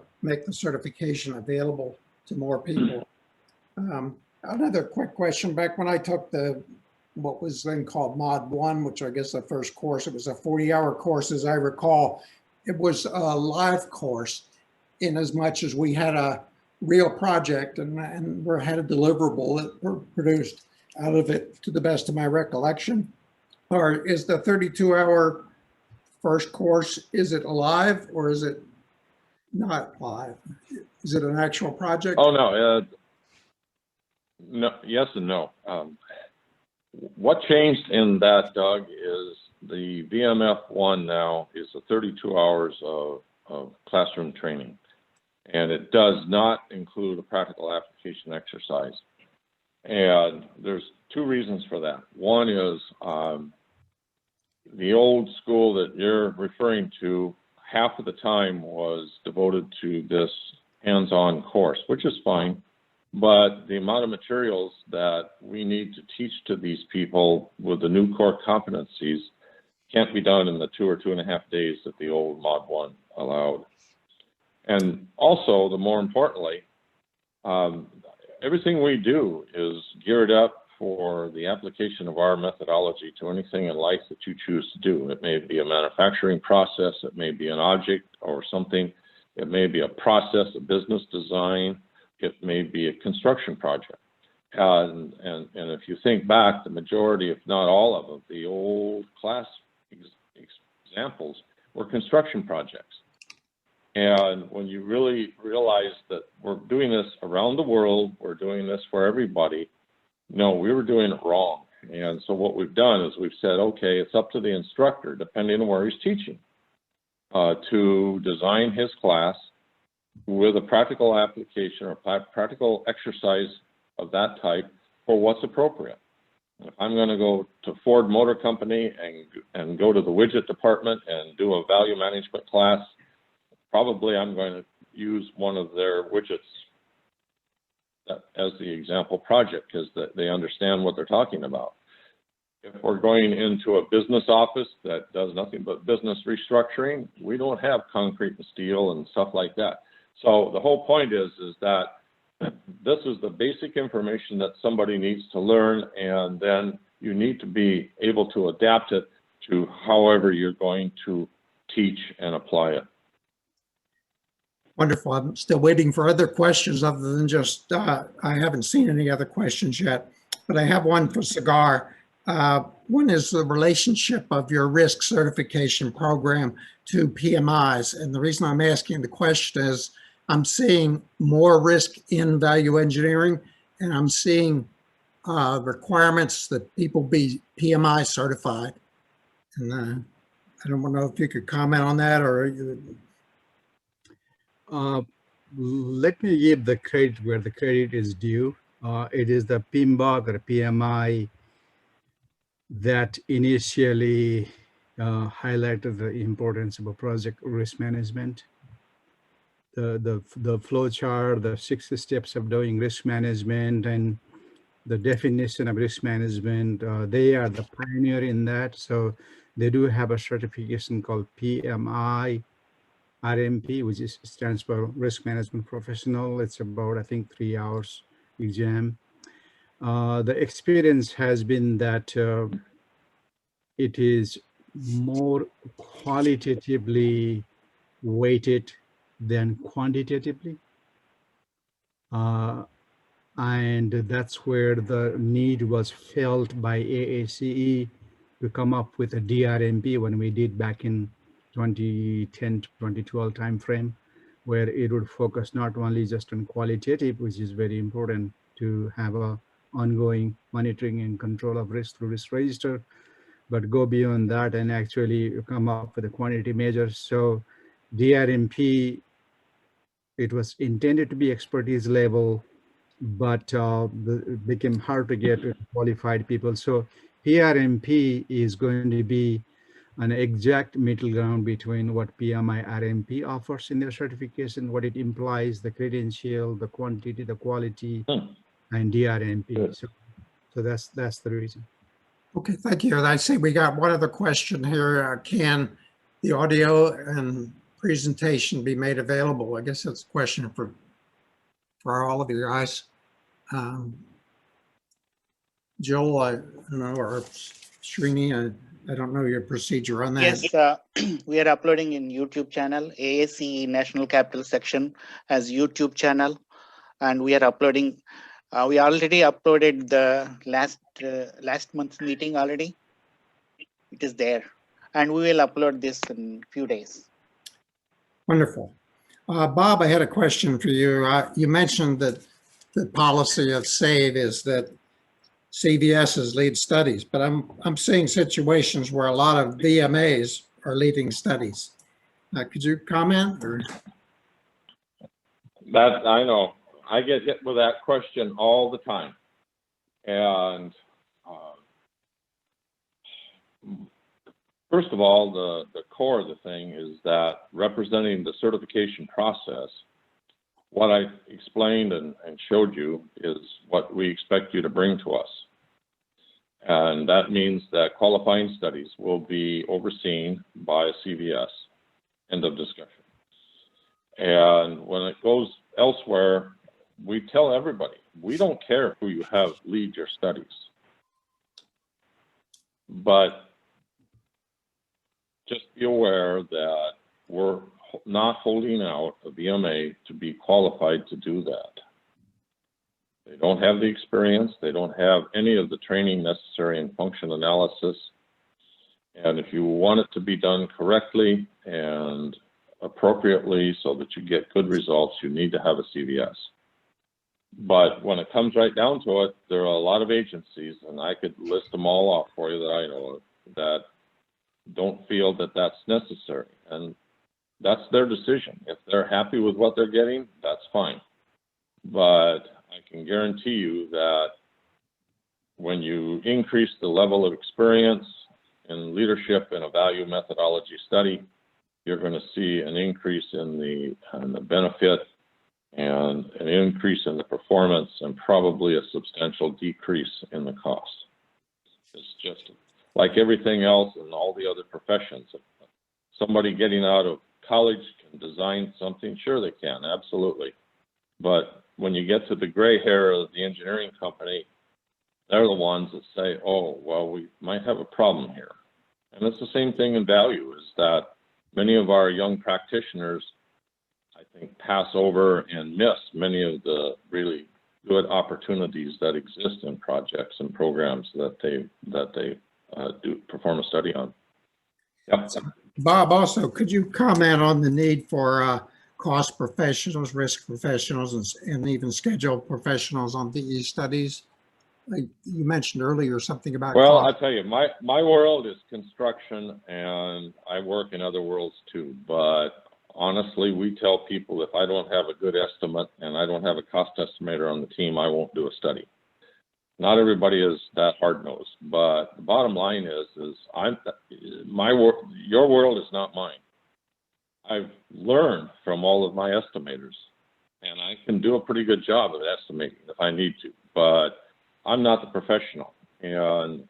certification available to more people. Another quick question. Back when I took what was then called Mod 1, which I guess the first course, it was a 40-hour course, as I recall. It was a live course in as much as we had a real project and we had a deliverable that were produced out of it, to the best of my recollection. Or is the 32-hour first course, is it live or is it not live? Is it an actual project? Oh, no. No, yes and no. What changed in that, Doug, is the VMF1 now is the 32 hours of classroom training, and it does not include a practical application exercise. And there's two reasons for that. One is the old school that you're referring to, half of the time was devoted to this hands-on course, which is fine. But the amount of materials that we need to teach to these people with the new core competencies can't be done in the 2 or 2.5 days that the old Mod 1 allowed. And also, the more importantly, everything we do is geared up for the application of our methodology to anything in life that you choose to do. It may be a manufacturing process, it may be an object or something, it may be a process, a business design, it may be a construction project. And if you think back, the majority, if not all of them, the old class examples were construction projects. And when you really realize that we're doing this around the world, we're doing this for everybody, no, we were doing it wrong. And so what we've done is we've said, okay, it's up to the instructor, depending on where he's teaching, to design his class with a practical application or practical exercise of that type for what's appropriate. If I'm going to go to Ford Motor Company and go to the widget department and do a value management class, probably I'm going to use one of their widgets as the example project because they understand what they're talking about. If we're going into a business office that does nothing but business restructuring, we don't have concrete and steel and stuff like that. So the whole point is that this is the basic information that somebody needs to learn, and then you need to be able to adapt it to however you're going to teach and apply it. Wonderful. I'm still waiting for other questions other than just, I haven't seen any other questions yet, but I have one for Sagar. One is the relationship of your risk certification program to PMIs. And the reason I'm asking the question is I'm seeing more risk in value engineering, and I'm seeing requirements that people be PMI certified. And I don't know if you could comment on that or. Let me give the credit where the credit is due. It is the PMBOK or PMI that initially highlighted the importance of a project risk management. The flow chart, the 6 steps of doing risk management and the definition of risk management, they are the pioneer in that. So they do have a certification called PMI RMP, which stands for Risk Management Professional. It's about, I think, 3 hours exam. The experience has been that it is more qualitatively weighted than quantitatively. And that's where the need was felt by AACE to come up with a DRMP when we did back in 2010 2012 timeframe, where it would focus not only just on qualitative, which is very important to have a ongoing monitoring and control of risk through risk register, but go beyond that and actually come up with a quantity measures. So DRMP, it was intended to be expertise level, but it became hard to get qualified people. So PRMP is going to be an exact middle ground between what PMI RMP offers in their certification, what it implies, the credential, the quantity, the quality, and DRMP. So that's the reason. Okay, thank you. I see we got one other question here. Can the audio and presentation be made available? I guess that's a question for all of you guys. Joel, I don't know, or Srini, I don't know your procedure on that. Yes, we are uploading in YouTube channel. AACE National Capital Section has YouTube channel, and we are uploading. We already uploaded the last month's meeting already. It is there, and we will upload this in a few days. Wonderful. Bob, I had a question for you. You mentioned that the policy of SAVE is that CVSs lead studies, but I'm seeing situations where a lot of VMAs are leading studies. Could you comment? Or? That I know. I get hit with that question all the time. And first of all, the core of the thing is that representing the certification process, what I explained and showed you is what we expect you to bring to us. And that means that qualifying studies will be overseen by a CVS. End of discussion. And when it goes elsewhere, we tell everybody, we don't care who you have lead your studies. But just be aware that we're not holding out a VMA to be qualified to do that. They don't have the experience. They don't have any of the training necessary in function analysis. And if you want it to be done correctly and appropriately so that you get good results, you need to have a CVS. But when it comes right down to it, there are a lot of agencies, and I could list them all off for you that I know of, that don't feel that that's necessary. And that's their decision. If they're happy with what they're getting, that's fine. But I can guarantee you that when you increase the level of experience in leadership in a value methodology study, you're going to see an increase in the benefit and an increase in the performance and probably a substantial decrease in the cost. It's just like everything else in all the other professions. Somebody getting out of college can design something, sure they can, absolutely. But when you get to the gray hair of the engineering company, they're the ones that say, oh, well, we might have a problem here. And it's the same thing in value, is that many of our young practitioners, I think, pass over and miss many of the really good opportunities that exist in projects and programs that they do perform a study on. Yep. Bob, also, could you comment on the need for cost professionals, risk professionals, and even scheduled professionals on VE studies? Like you mentioned earlier something about well, cost. I tell you, my world is construction, and I work in other worlds too. But honestly, we tell people if I don't have a good estimate and I don't have a cost estimator on the team, I won't do a study. Not everybody is that hard-nosed, but the bottom line is your world is not mine. I've learned from all of my estimators, and I can do a pretty good job of estimating if I need to, but I'm not the professional. And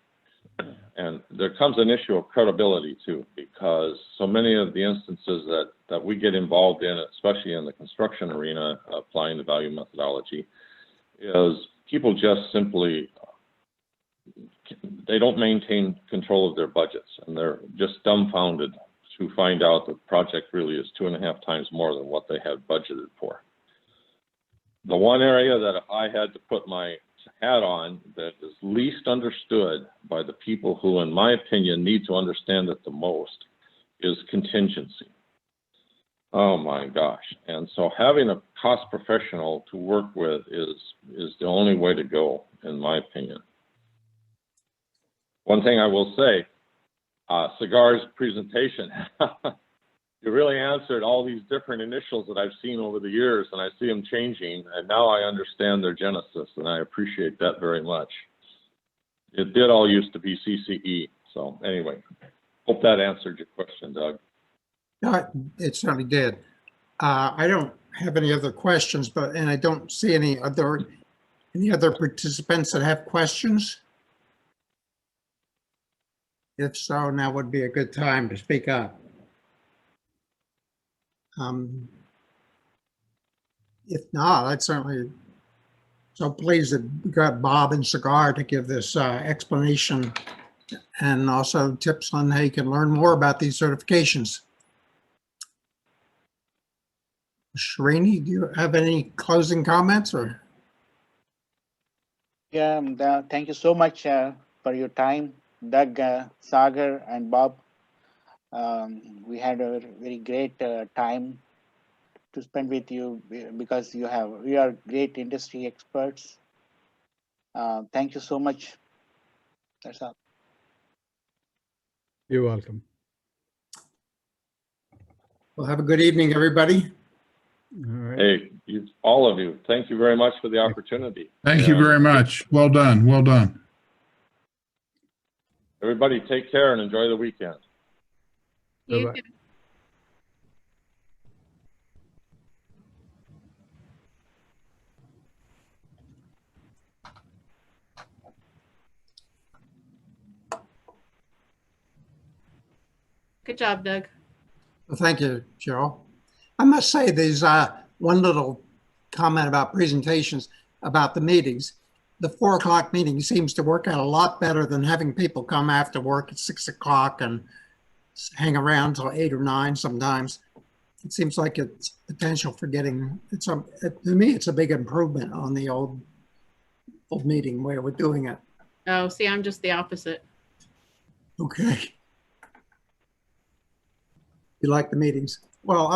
there comes an issue of credibility too, because so many of the instances that we get involved in, especially in the construction arena, applying the value methodology, is people just simply, they don't maintain control of their budgets, and they're just dumbfounded to find out the project really is 2.5 times more than what they had budgeted for. The one area that I had to put my hat on that is least understood by the people who, in my opinion, need to understand it the most is contingency. Oh my gosh. And so having a cost professional to work with is the only way to go, in my opinion. One thing I will say, Sagar's presentation, you really answered all these different initials that I've seen over the years, and I see them changing, and now I understand their genesis, and I appreciate that very much. It did all used to be CCE. So anyway, hope that answered your question, Doug. It certainly did. I don't have any other questions, and I don't see any other participants that have questions. If so, now would be a good time to speak up. If not, I'd certainly so pleased that we got Bob and Sagar to give this explanation and also tips on how you can learn more about these certifications. Srini, do you have any closing comments or? Yeah, thank you so much for your time, Doug, Sagar, and Bob. We had a very great time to spend with you because we are great industry experts. Thank you so much. That's all. You're welcome. Well, have a good evening, everybody. All right. Hey, all of you, thank you very much for the opportunity. Thank you very much. Well done. Well done. Everybody take care and enjoy the weekend. You Bye-bye. too. Good job, Doug. Well, thank you, Joe. I must say there's one little comment about presentations about the meetings. The 4 o'clock meeting seems to work out a lot better than having people come after work at 6 o'clock and hang around till 8 or 9 sometimes. It seems like it's potential for getting, to me, it's a big improvement on the old meeting way we're doing it. Oh, see, I'm just the opposite. Okay. You like the meetings? Well,